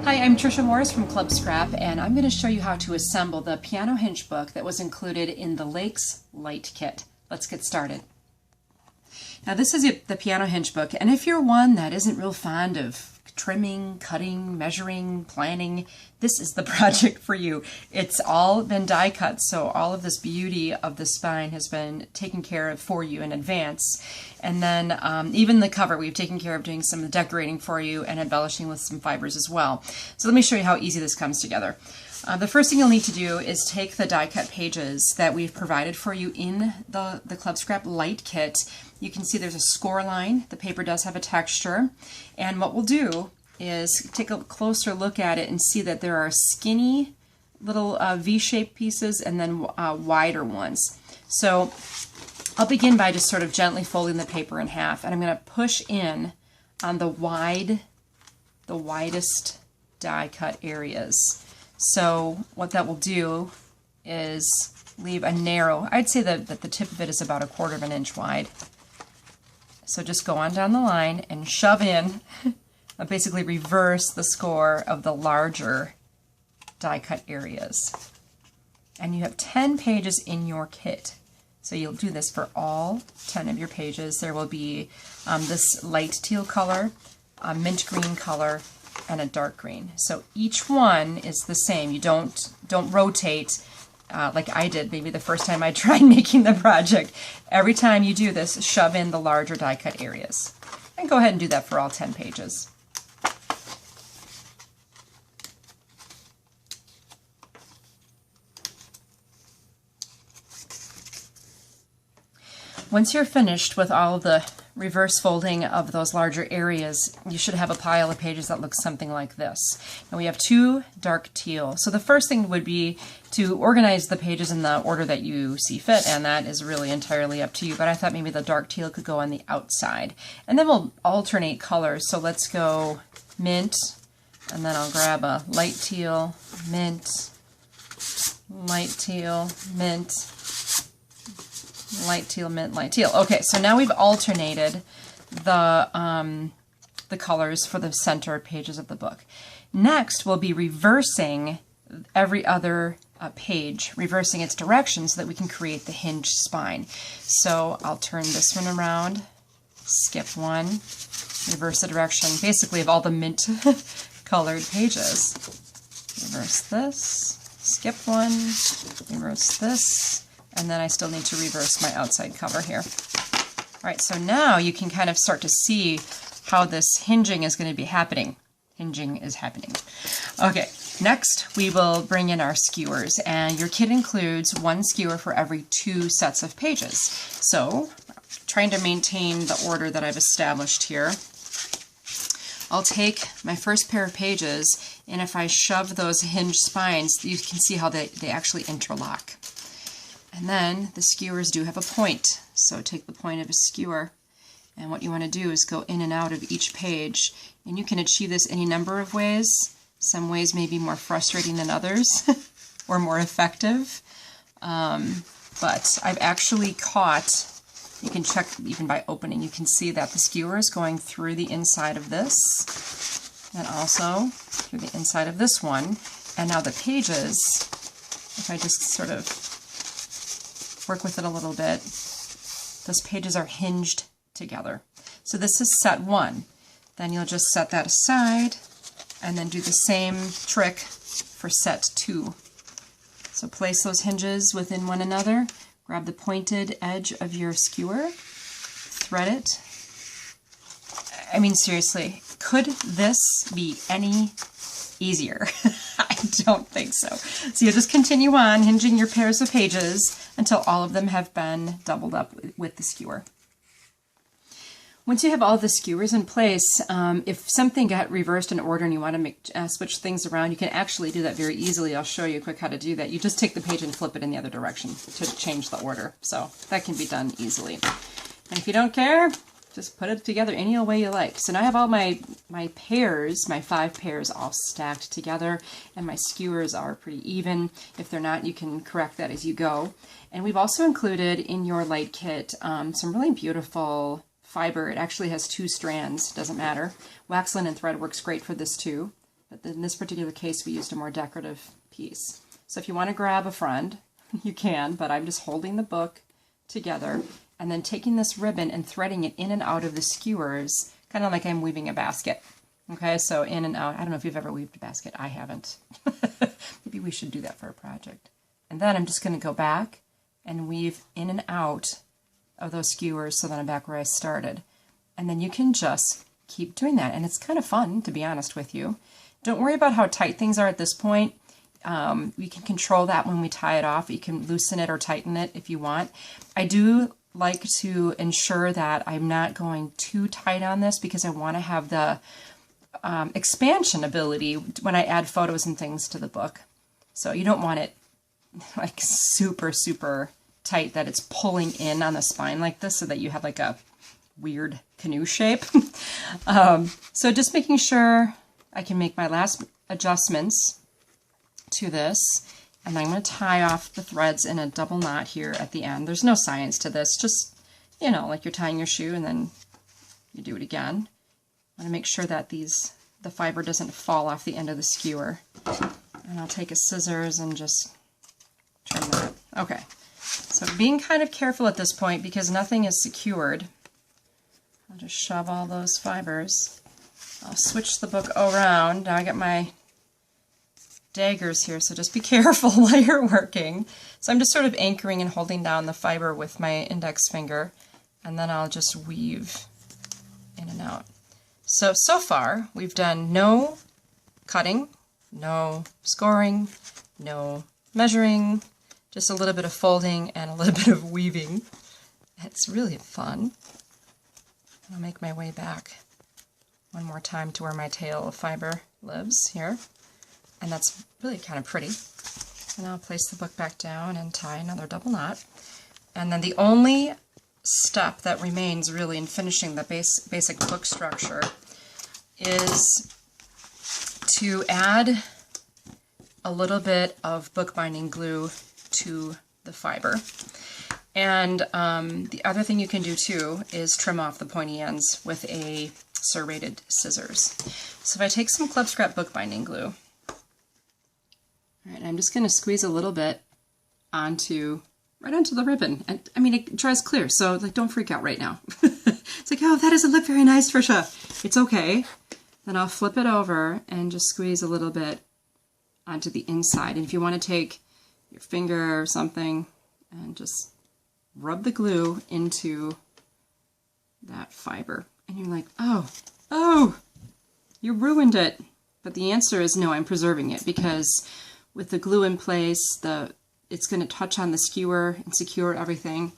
Hi, I'm Tricia Morris from Club Scrap, and I'm going to show you how to assemble the Piano Hinge book that was included in the Lakes Light Kit. Let's get started. Now this is the Piano Hinge book, and if you're one that isn't real fond of trimming, cutting, measuring, planning, this is the project for you. It's all been die cut, so all of this beauty of the spine has been taken care of for you in advance. And then even the cover, we've taken care of doing some decorating for you and embellishing with some fibers as well. So let me show you how easy this comes together. The first thing you'll need to do is take the die cut pages that we've provided for you in the Club Scrap Light Kit. You can see there's a score line. The paper does have a texture. And what we'll do is take a closer look at it and see that there are skinny little V-shaped pieces and then wider ones. So I'll begin by just sort of gently folding the paper in half, and I'm going to push in on the widest die cut areas. So what that will do is leave a narrow, I'd say that the tip of it is about 1/4 of an inch wide. So just go on down the line and shove in, basically reverse the score of the larger die cut areas. And you have 10 pages in your kit. So you'll do this for all 10 of your pages. There will be this light teal color, a mint green color, and a dark green. So each one is the same. You don't rotate like I did maybe the first time I tried making the project. Every time you do this, shove in the larger die cut areas. And go ahead and do that for all 10 pages. Once you're finished with all of the reverse folding of those larger areas, you should have a pile of pages that looks something like this. And we have 2 dark teal. So the first thing would be to organize the pages in the order that you see fit, and that is really entirely up to you, but I thought maybe the dark teal could go on the outside. And then we'll alternate colors. So let's go mint, and then I'll grab a light teal, mint, light teal, mint, light teal, mint, light teal. Okay, so now we've alternated the colors for the center pages of the book. Next, we'll be reversing every other page, reversing its direction so that we can create the hinge spine. So I'll turn this one around, skip one, reverse the direction, basically of all the mint colored pages. Reverse this, skip one, reverse this, and then I still need to reverse my outside cover here. All right, so now you can kind of start to see how this hinging is going to be happening. Hinging is happening. Okay, next we will bring in our skewers, and your kit includes 1 skewer for every 2 sets of pages. So, trying to maintain the order that I've established here, I'll take my first pair of pages, and if I shove those hinge spines, you can see how they actually interlock. And then the skewers do have a point. So take the point of a skewer, and what you want to do is go in and out of each page. And you can achieve this any number of ways. Some ways may be more frustrating than others, or more effective. But I've actually caught, you can check even by opening, you can see that the skewer is going through the inside of this, and also through the inside of this one. And now the pages, if I just sort of work with it a little bit, those pages are hinged together. So this is set 1. Then you'll just set that aside and then do the same trick for set 2. So place those hinges within one another, grab the pointed edge of your skewer, thread it. I mean, seriously, could this be any easier? I don't think so. So you'll just continue on hinging your pairs of pages until all of them have been doubled up with the skewer. Once you have all the skewers in place, if something got reversed in order and you want to switch things around, you can actually do that very easily. I'll show you quick how to do that. You just take the page and flip it in the other direction to change the order. So that can be done easily. And if you don't care, just put it together any way you like. So now I have all my pairs, my 5 pairs, all stacked together, and my skewers are pretty even. If they're not, you can correct that as you go. And we've also included in your light kit some really beautiful fiber. It actually has 2 strands, doesn't matter. Waxlin and thread works great for this too. but in this particular case we used a more decorative piece. So if you want to grab a friend, you can, but I'm just holding the book together and then taking this ribbon and threading it in and out of the skewers, kind of like I'm weaving a basket. Okay, so in and out. I don't know if you've ever weaved a basket. I haven't. Maybe we should do that for a project. And then I'm just going to go back and weave in and out of those skewers so that I'm back where I started. And then you can just keep doing that. And it's kind of fun, to be honest with you. Don't worry about how tight things are at this point. We can control that when we tie it off. You can loosen it or tighten it if you want. I do like to ensure that I'm not going too tight on this because I want to have the expansion ability when I add photos and things to the book. So you don't want it like super, super tight that it's pulling in on the spine like this so that you have like a weird canoe shape. So just making sure I can make my last adjustments to this, and I'm going to tie off the threads in a double knot here at the end. There's no science to this, just, you know, like you're tying your shoe and then you do it again. I want to make sure that the fiber doesn't fall off the end of the skewer. And I'll take a scissors and just trim that. Okay, so being kind of careful at this point because nothing is secured. I'll just shove all those fibers. I'll switch the book around. Now I got my daggers here, so just be careful while you're working. So I'm just sort of anchoring and holding down the fiber with my index finger, and then I'll just weave in and out. So far we've done no cutting, no scoring, no measuring, just a little bit of folding and a little bit of weaving. It's really fun. I'll make my way back one more time to where my tail of fiber lives here. And that's really kind of pretty. And I'll place the book back down and tie another double knot. And then the only step that remains really in finishing the basic book structure is to add a little bit of bookbinding glue to the fiber. And the other thing you can do too is trim off the pointy ends with a serrated scissors. So if I take some Club Scrap bookbinding glue, all right, I'm just going to squeeze a little bit right onto the ribbon. And I mean, it dries clear, so like, don't freak out right now. It's like, oh, that doesn't look very nice, Tricia. It's okay. Then I'll flip it over and just squeeze a little bit onto the inside. And if you want to take your finger or something and just rub the glue into that fiber. And you're like, oh, you ruined it. But the answer is no, I'm preserving it because with the glue in place, it's going to touch on the skewer and secure everything.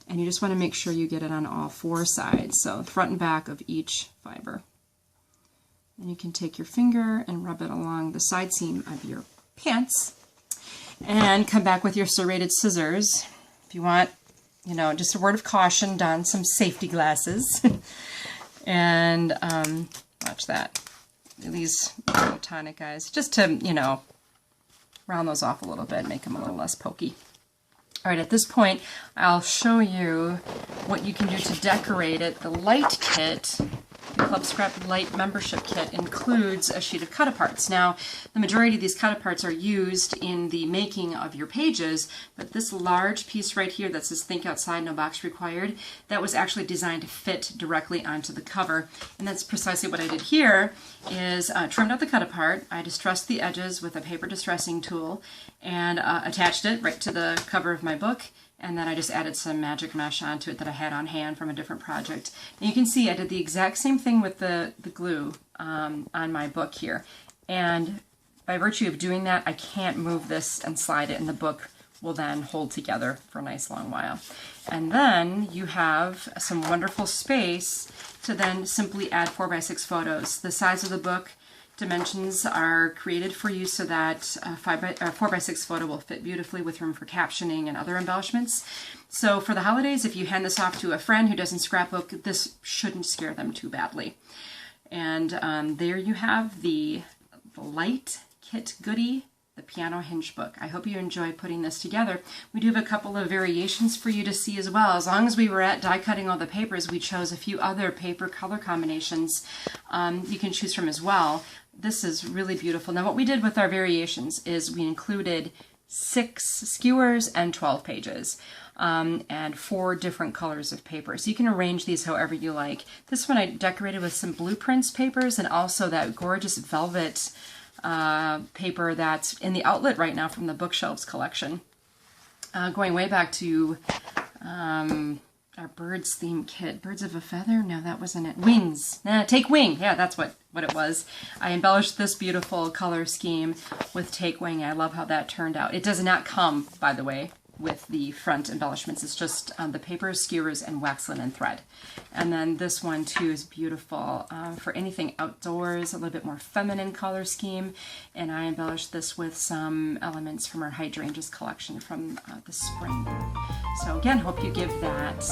And you just want to make sure you get it on all four sides, so front and back of each fiber. And you can take your finger and rub it along the side seam of your pants and come back with your serrated scissors. If you want, you know, just a word of caution, don some safety glasses. And watch that. These tonic guys, just to, you know, round those off a little bit, make them a little less pokey. All right, at this point, I'll show you what you can do to decorate it. The light kit, the Club Scrap Light membership kit, includes a sheet of cut-aparts. Now, the majority of these cut-aparts are used in the making of your pages, but this large piece right here that says "Think Outside, No Box Required," that was actually designed to fit directly onto the cover. And that's precisely what I did here, is trimmed out the cut-apart. I distressed the edges with a paper distressing tool and attached it right to the cover of my book. And then I just added some magic mesh onto it that I had on hand from a different project. And you can see I did the exact same thing with the glue on my book here. And by virtue of doing that, I can't move this and slide it, and the book will then hold together for a nice long while. And then you have some wonderful space to then simply add 4x6 photos. The size of the book dimensions are created for you so that a 4x6 photo will fit beautifully with room for captioning and other embellishments. So for the holidays, if you hand this off to a friend who doesn't scrapbook, this shouldn't scare them too badly. And there you have the light kit goodie, the Piano Hinge Book. I hope you enjoy putting this together. We do have a couple of variations for you to see as well. As long as we were at die cutting all the papers, we chose a few other paper color combinations you can choose from as well. this is really beautiful. Now what we did with our variations is we included 6 skewers and 12 pages. And 4 different colors of paper. So you can arrange these however you like. This one I decorated with some blueprints papers and also that gorgeous velvet paper that's in the outlet right now from the Bookshelves collection. Going way back to our birds theme kit. Birds of a feather? No, that wasn't it. Wings. Take Wing. Yeah, that's what it was. I embellished this beautiful color scheme with Take Wing. I love how that turned out. It does not come, by the way, with the front embellishments. It's just the paper, skewers, and wax linen thread. And then this one too is beautiful for anything outdoors, a little bit more feminine color scheme. And I embellished this with some elements from our hydrangeas collection from the spring. So again, hope you give that